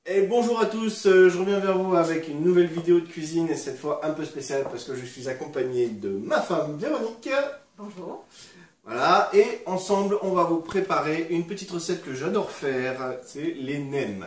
Et bonjour à tous, je reviens vers vous avec une nouvelle vidéo de cuisine et cette fois un peu spéciale parce que je suis accompagné de ma femme Véronique. Bonjour. Voilà, et ensemble on va vous préparer une petite recette que j'adore faire, c'est les nems.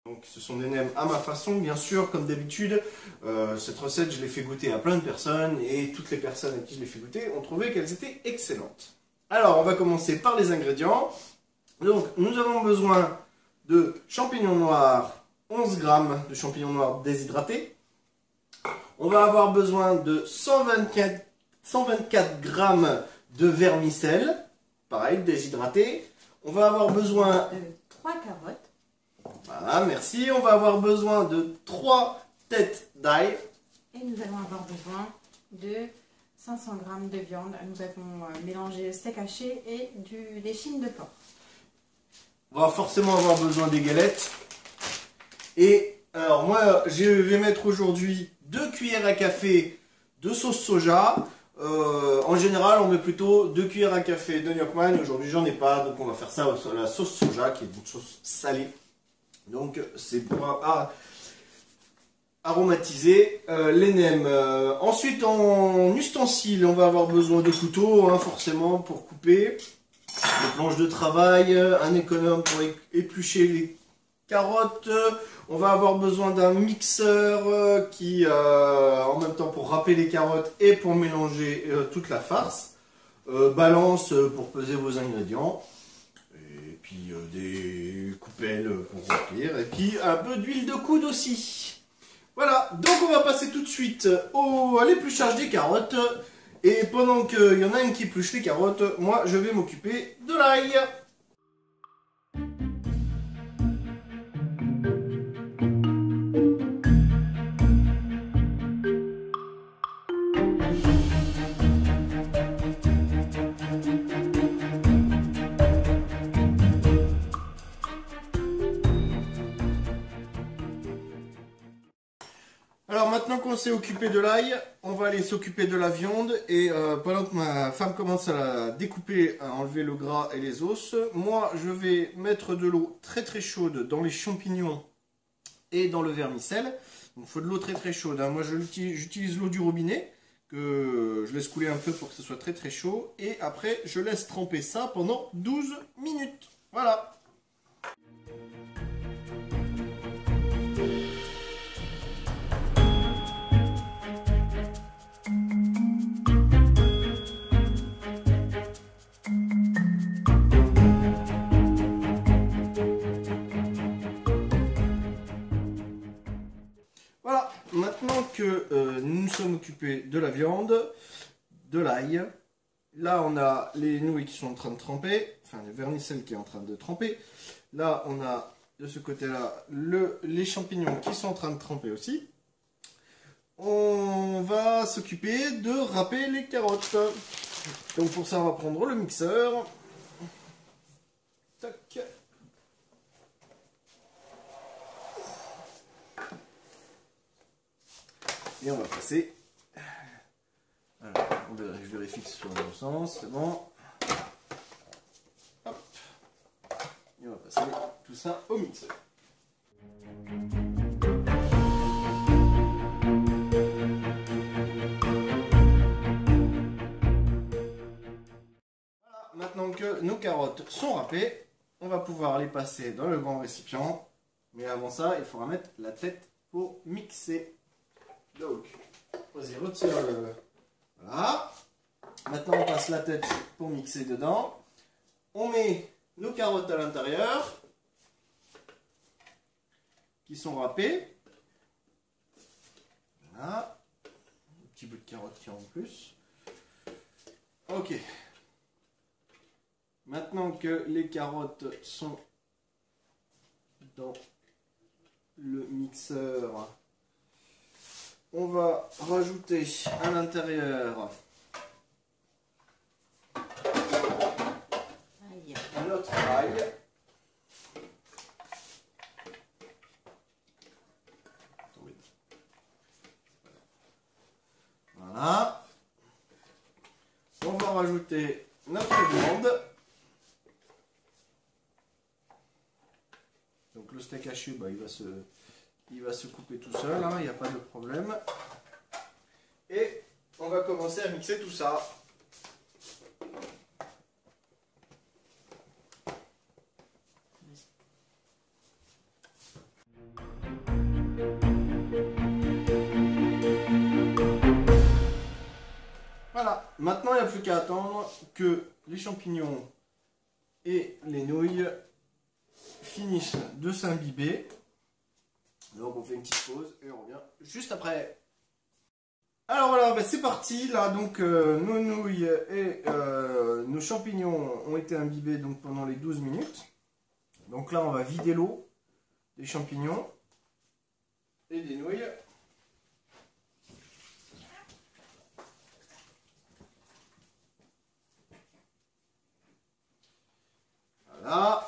Donc ce sont des nems à ma façon, bien sûr, comme d'habitude. Cette recette je l'ai fait goûter à plein de personnes et toutes les personnes à qui je l'ai fait goûter ont trouvé qu'elles étaient excellentes. Alors on va commencer par les ingrédients. Donc nous avons besoin de champignons noirs, 11 g de champignons noirs déshydratés. On va avoir besoin de 124 g de vermicelle, pareil, déshydraté. On va avoir besoin de 3 carottes. Voilà, merci. On va avoir besoin de 3 têtes d'ail. Et nous allons avoir besoin de 500 g de viande. Nous avons mélangé steak haché et du léchine de porc. On va forcément avoir besoin des galettes. Et alors moi, je vais mettre aujourd'hui 2 cuillères à café de sauce soja. En général, on met plutôt 2 cuillères à café de Nyokman. Aujourd'hui, j'en ai pas, donc on va faire ça sur la sauce soja, qui est une sauce salée. Donc, c'est pour aromatiser les nems. Ensuite, en ustensiles, on va avoir besoin de couteaux, forcément, pour couper. Des planches de travail, un économe pour éplucher les carottes. On va avoir besoin d'un mixeur qui, en même temps, pour râper les carottes et pour mélanger toute la farce. Balance pour peser vos ingrédients. Et puis des coupelles pour remplir. Et puis un peu d'huile de coude aussi. Voilà, donc on va passer tout de suite à l'épluchage des carottes. Et pendant qu'il y en a une qui épluche les carottes, moi je vais m'occuper de l'ail. Alors maintenant qu'on s'est occupé de l'ail, on va aller s'occuper de la viande et pendant que ma femme commence à la découper, à enlever le gras et les os, moi je vais mettre de l'eau très très chaude dans les champignons et dans le vermicelle. Il faut de l'eau très très chaude, Moi j'utilise l'eau du robinet que je laisse couler un peu pour que ce soit très très chaud et après je laisse tremper ça pendant 12 minutes. Voilà. Voilà, maintenant que nous nous sommes occupés de la viande, de l'ail, là on a les nouilles qui sont en train de tremper, enfin le vermicelle qui est en train de tremper, là on a de ce côté-là les champignons qui sont en train de tremper aussi. On va s'occuper de râper les carottes. Donc pour ça on va prendre le mixeur. Tac. Et on va passer. Alors, je vérifie que ce soit dans le sens, c'est bon. Hop. Et on va passer tout ça au mixeur. Voilà, maintenant que nos carottes sont râpées, on va pouvoir les passer dans le grand récipient. Mais avant ça, il faudra mettre la tête pour mixer. Donc, vas-y, retire le... Voilà. Maintenant, on passe la tête pour mixer dedans. On met nos carottes à l'intérieur, qui sont râpées. Voilà. Un petit bout de carotte qui est en plus. Ok. Maintenant que les carottes sont dans le mixeur, on va rajouter à l'intérieur notre ail. Voilà. On va rajouter notre viande. Donc le steak haché, bah, il va se couper tout seul, hein, il n'y a pas de problème. Et on va commencer à mixer tout ça. Voilà, maintenant il n'y a plus qu'à attendre que les champignons et les nouilles finissent de s'imbiber. Donc on fait une petite pause et on revient juste après. Alors voilà, bah c'est parti. Là donc nos nouilles et nos champignons ont été imbibés donc pendant les 12 minutes. Donc là on va vider l'eau des champignons et des nouilles. Voilà.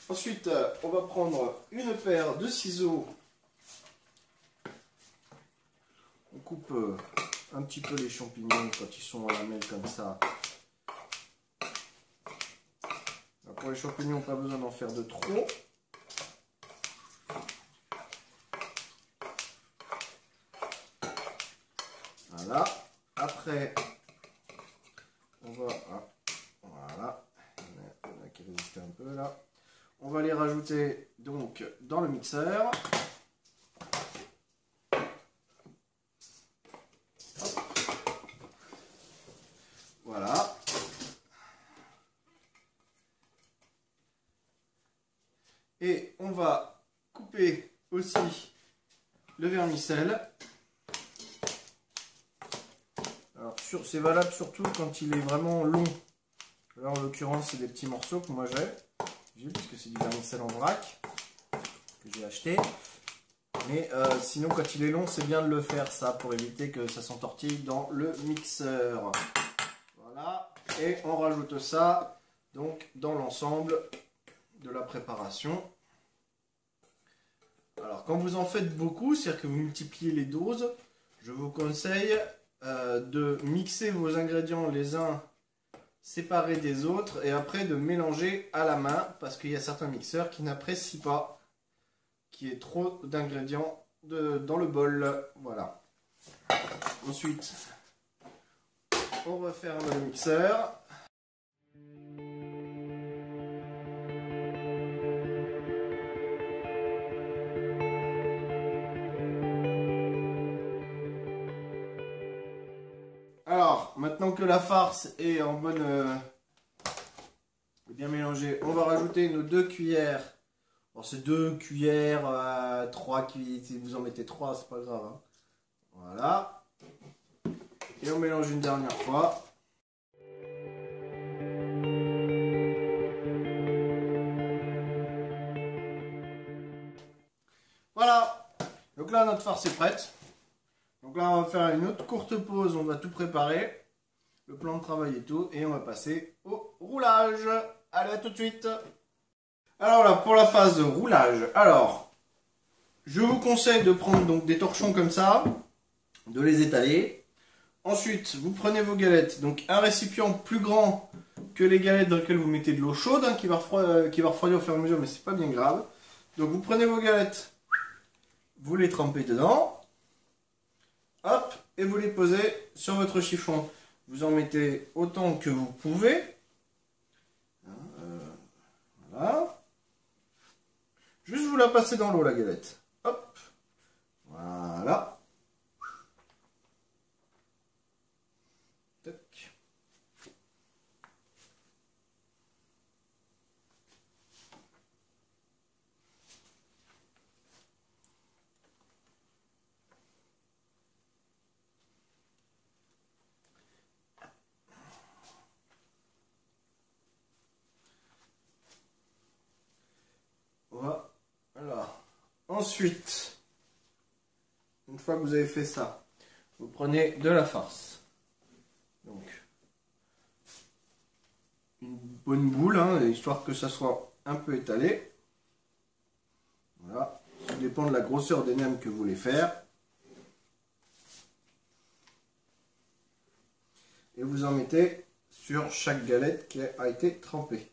Ensuite, on va prendre une paire de ciseaux. On coupe un petit peu les champignons quand ils sont en lamelles comme ça. Alors pour les champignons, pas besoin d'en faire de trop. Voilà. Après, on va... voilà. Il y en a qui résistaient un peu là. On va les rajouter donc dans le mixeur. Hop. Voilà. Et on va couper aussi le vermicelle. Alors c'est valable surtout quand il est vraiment long. Là en l'occurrence c'est des petits morceaux que moi j'ai. Puisque c'est du vermicelle en vrac que j'ai acheté. Mais sinon quand il est long c'est bien de le faire ça pour éviter que ça s'entortille dans le mixeur. Voilà. Et on rajoute ça donc dans l'ensemble de la préparation. Alors quand vous en faites beaucoup, c'est-à-dire que vous multipliez les doses, je vous conseille de mixer vos ingrédients les uns séparés des autres et après de mélanger à la main parce qu'il y a certains mixeurs qui n'apprécient pas qu'il y ait trop d'ingrédients dans le bol. Voilà. Ensuite, on referme le mixeur. Alors, maintenant que la farce est en bonne... bien mélangée, on va rajouter nos 2 cuillères. Bon, c'est 2 cuillères, 3 cuillères, si vous en mettez 3, c'est pas grave. Hein. Voilà. Et on mélange une dernière fois. Voilà. Donc là, notre farce est prête. Donc là, on va faire une autre courte pause, on va tout préparer, le plan de travail et tout, et on va passer au roulage. Allez, à tout de suite. Alors là, pour la phase de roulage, alors, je vous conseille de prendre donc des torchons comme ça, de les étaler. Ensuite, vous prenez vos galettes, donc un récipient plus grand que les galettes dans lequel vous mettez de l'eau chaude, hein, qui va refroidir au fur et à mesure, mais c'est pas bien grave. Donc vous prenez vos galettes, vous les trempez dedans. Hop, et vous les posez sur votre chiffon. Vous en mettez autant que vous pouvez. Voilà. Juste vous la passez dans l'eau, la galette. Hop. Voilà. Tac. Voilà. Ensuite, une fois que vous avez fait ça, vous prenez de la farce. Donc, une bonne boule, hein, histoire que ça soit un peu étalé. Tout dépend de la grosseur des nems que vous voulez faire. Et vous en mettez sur chaque galette qui a été trempée.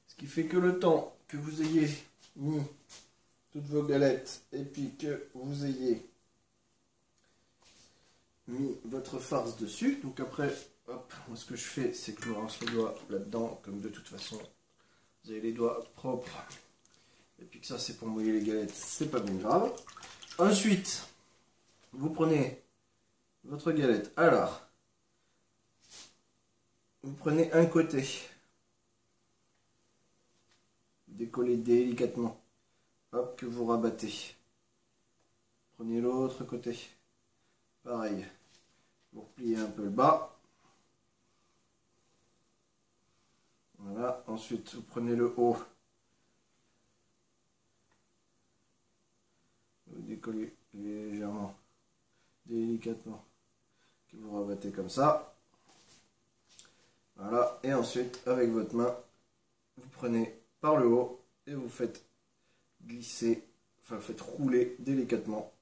Ce qui fait que le temps que vous ayez mis toutes vos galettes et puis que vous ayez mis votre farce dessus, donc après, hop, moi ce que je fais, c'est que je me rince les doigts là-dedans, comme de toute façon, vous avez les doigts propres, et puis que ça c'est pour mouiller les galettes, c'est pas bien grave. Ensuite, vous prenez votre galette, alors, vous prenez un côté, décollez délicatement, hop, que vous rabattez. Prenez l'autre côté, pareil, vous repliez un peu le bas. Voilà, ensuite vous prenez le haut, vous décollez légèrement, délicatement, que vous rabattez comme ça. Voilà, et ensuite avec votre main, vous prenez par le haut et vous faites glisser, enfin faites rouler délicatement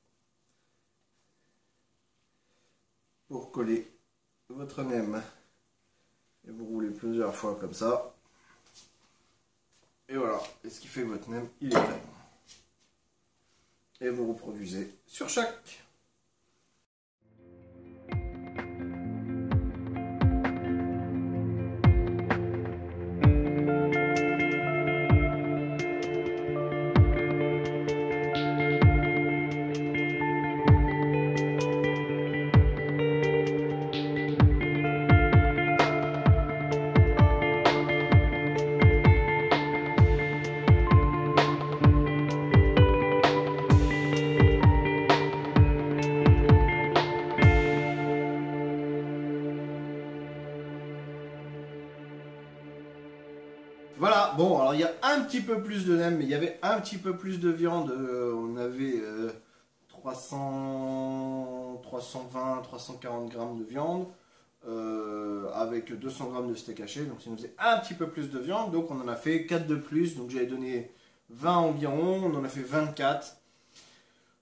pour coller votre nem. Et vous roulez plusieurs fois comme ça. Et voilà, et ce qui fait que votre nem il est prêt. Et vous reproduisez sur chaque. Voilà, bon, alors il y a un petit peu plus de nem, mais il y avait un petit peu plus de viande. On avait 320, 340 grammes de viande avec 200 grammes de steak haché. Donc ça nous faisait un petit peu plus de viande. Donc on en a fait 4 de plus. Donc j'avais donné 20 environ. On en a fait 24.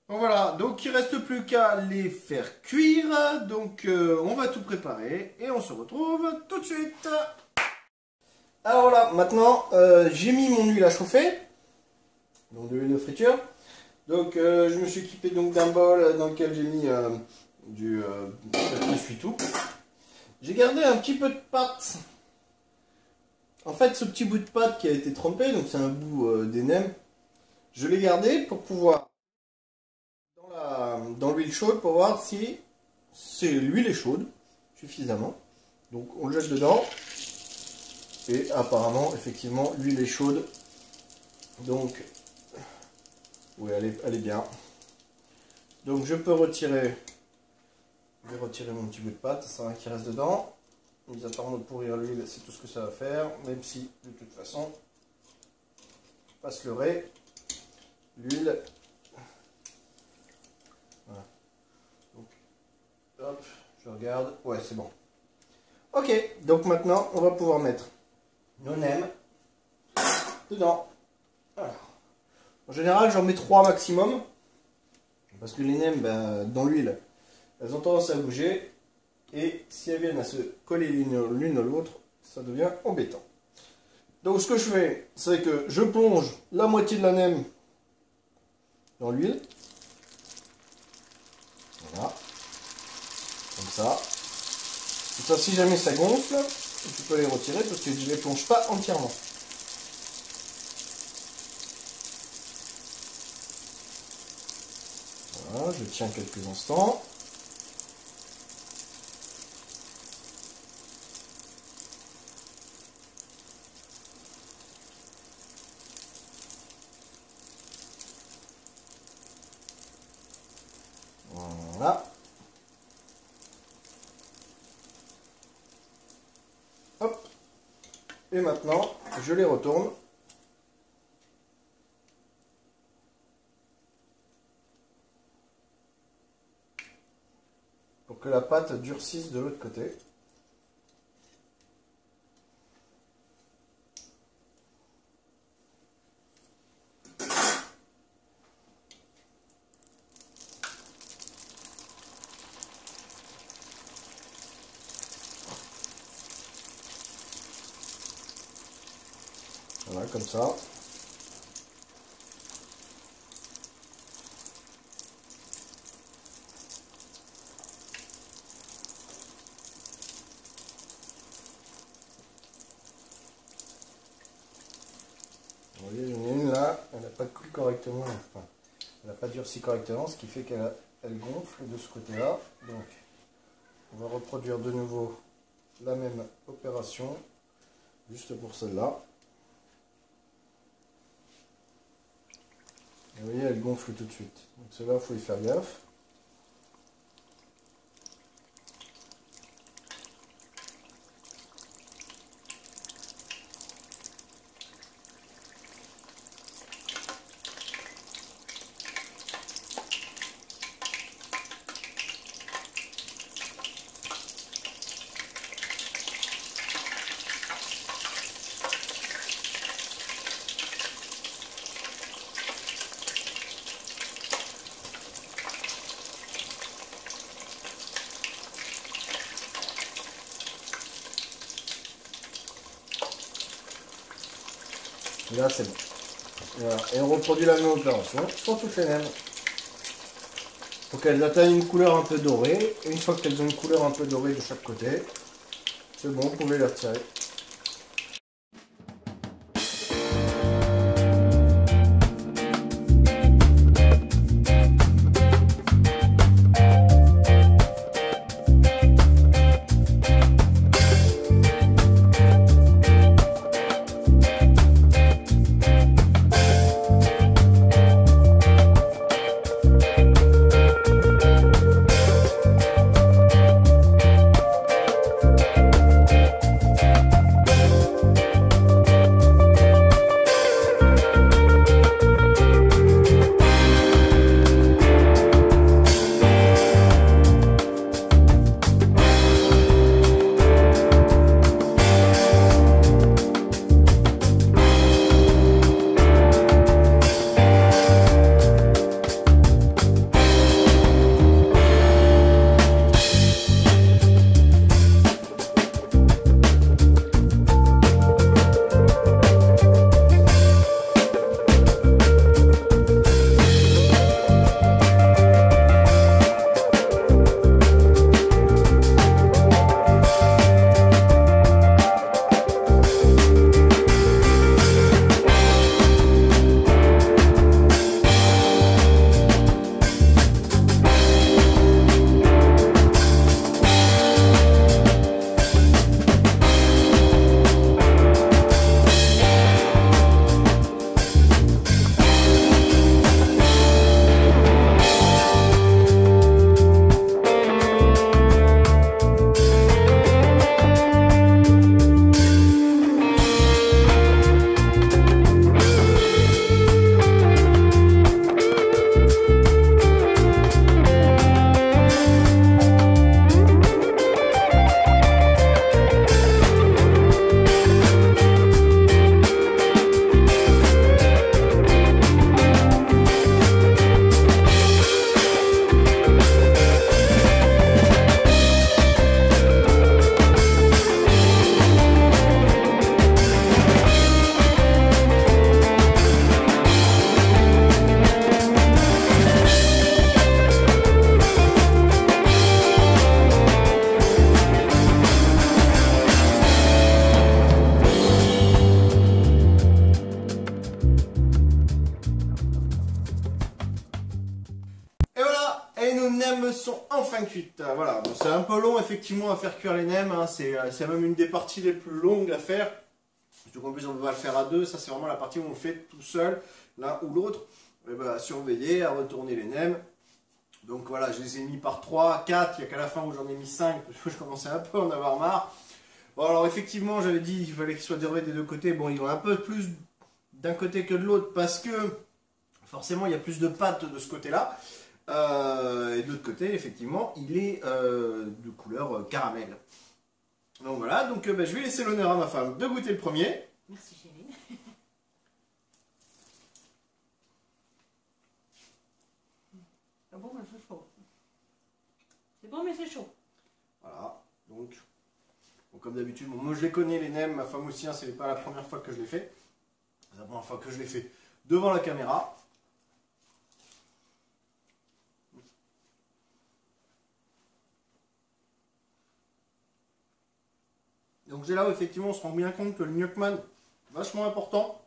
Donc voilà, donc il ne reste plus qu'à les faire cuire. Donc on va tout préparer et on se retrouve tout de suite. Alors là, maintenant, j'ai mis mon huile à chauffer, donc de l'huile de friture. Donc je me suis équipé d'un bol dans lequel j'ai mis du papier essuie-tout. J'ai gardé un petit peu de pâte. En fait, ce petit bout de pâte qui a été trempé, donc c'est un bout des nems, je l'ai gardé pour pouvoir dans l'huile chaude pour voir si l'huile est chaude suffisamment. Donc on le jette dedans. Et apparemment, effectivement, l'huile est chaude. Donc, oui, elle est bien. Donc, je peux retirer. Je vais retirer mon petit bout de pâte. Ça va qui reste dedans. Mis à part de pourrir l'huile, c'est tout ce que ça va faire. Même si, de toute façon, pas se leurrer, l'huile. Voilà. Donc, hop, je regarde. Ouais, c'est bon. Ok, donc maintenant, on va pouvoir mettre nos nems dedans. Alors, en général, j'en mets 3 maximum. Parce que les nems, dans l'huile, elles ont tendance à bouger. Et si elles viennent à se coller l'une à l'autre, ça devient embêtant. Donc ce que je fais, c'est que je plonge la moitié de la nem dans l'huile. Voilà. Comme ça. Comme ça, si jamais ça gonfle, tu peux les retirer parce que je ne les plonge pas entièrement. Voilà, je tiens quelques instants. Et maintenant, je les retourne. Pour que la pâte durcisse de l'autre côté. Voilà, comme ça. Vous voyez, j'en ai une là, elle n'a pas cuit correctement, enfin, elle n'a pas durci correctement, ce qui fait qu'elle gonfle de ce côté-là. Donc, on va reproduire de nouveau la même opération, juste pour celle-là. Vous voyez, elle gonfle tout de suite. Donc celle-là, il faut y faire gaffe. Là, c'est bon. Voilà. Et on reproduit la même opération sur toutes les nems. Il faut qu'elles atteignent une couleur un peu dorée. Et une fois qu'elles ont une couleur un peu dorée de chaque côté, c'est bon, vous pouvez les retirer. Sont enfin cuites. Voilà, bon, c'est un peu long effectivement à faire cuire les nems, hein. C'est même une des parties les plus longues à faire. Surtout qu'en plus on va le faire à deux, ça c'est vraiment la partie où on le fait tout seul, l'un ou l'autre. Et ben, à surveiller, à retourner les nems. Donc voilà, je les ai mis par 3, 4, il n'y a qu'à la fin où j'en ai mis 5, parce que je commençais un peu à en avoir marre. Bon, alors effectivement, j'avais dit qu'il fallait qu'il soit doré des deux côtés. Bon, il en a un peu plus d'un côté que de l'autre parce que forcément, il y a plus de pâte de ce côté-là. Et de l'autre côté, effectivement, il est de couleur caramel. Donc voilà, donc je vais laisser l'honneur à ma femme de goûter le premier. Merci chérie. C'est bon, mais c'est chaud. C'est bon, mais c'est chaud. Voilà, donc comme d'habitude, bon, moi je les connais les nems, ma femme aussi, hein, c'est pas la première fois que je les fais. C'est la première fois que je les fais devant la caméra. Donc c'est là où effectivement on se rend bien compte que le Gnocchman est vachement important.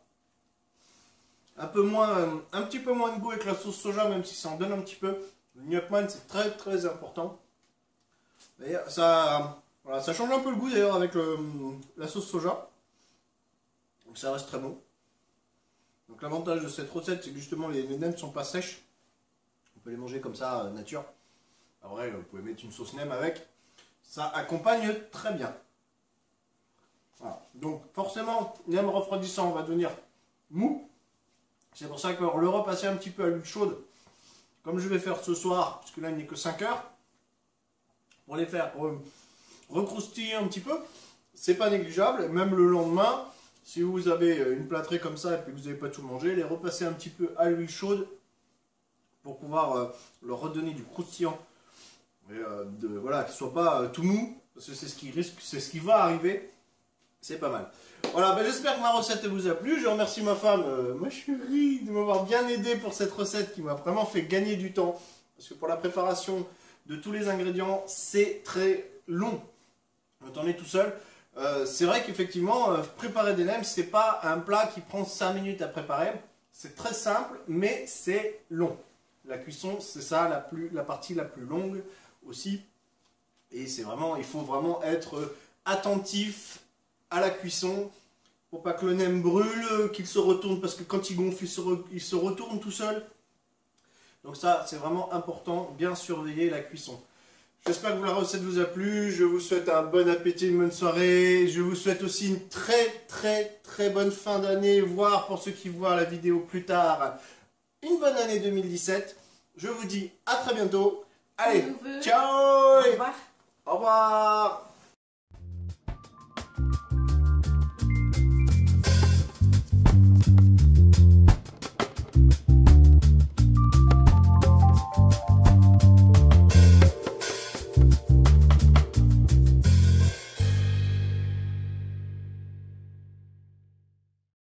Un petit peu moins de goût avec la sauce soja, même si ça en donne un petit peu. Le Gnocchman c'est très très important. D'ailleurs, voilà, ça change un peu le goût d'ailleurs avec la sauce soja. Donc ça reste très bon. Donc l'avantage de cette recette, c'est que justement les nems ne sont pas sèches. On peut les manger comme ça, nature. Après, vous pouvez mettre une sauce nem avec. Ça accompagne très bien. Voilà. Donc forcément, nem refroidissant va devenir mou. C'est pour ça que le repasser un petit peu à l'huile chaude, comme je vais faire ce soir, parce que là il n'est que 5 heures, pour les faire recroustiller un petit peu, c'est pas négligeable. Même le lendemain, si vous avez une plâtrée comme ça et que vous n'avez pas tout mangé, les repasser un petit peu à l'huile chaude pour pouvoir leur redonner du croustillant. Et, voilà, qu'ils ne soient pas tout mou, parce que c'est ce qui va arriver. C'est pas mal. Voilà, j'espère que ma recette vous a plu. Je remercie ma femme, ma chérie, de m'avoir bien aidé pour cette recette qui m'a vraiment fait gagner du temps. Parce que pour la préparation de tous les ingrédients, c'est très long. Quand on est tout seul, c'est vrai qu'effectivement, préparer des nems, c'est pas un plat qui prend 5 minutes à préparer. C'est très simple, mais c'est long. La cuisson, c'est ça la partie la plus longue aussi. Et c'est vraiment, il faut vraiment être attentif à la cuisson pour pas que le nem brûle, qu'il se retourne, parce que quand il gonfle, il se retourne tout seul. Donc ça, c'est vraiment important, bien surveiller la cuisson. J'espère que la recette vous a plu. Je vous souhaite un bon appétit, une bonne soirée. Je vous souhaite aussi une très bonne fin d'année, voire pour ceux qui voient la vidéo plus tard, une bonne année 2017. Je vous dis à très bientôt. Allez, ciao! Au revoir. Au revoir!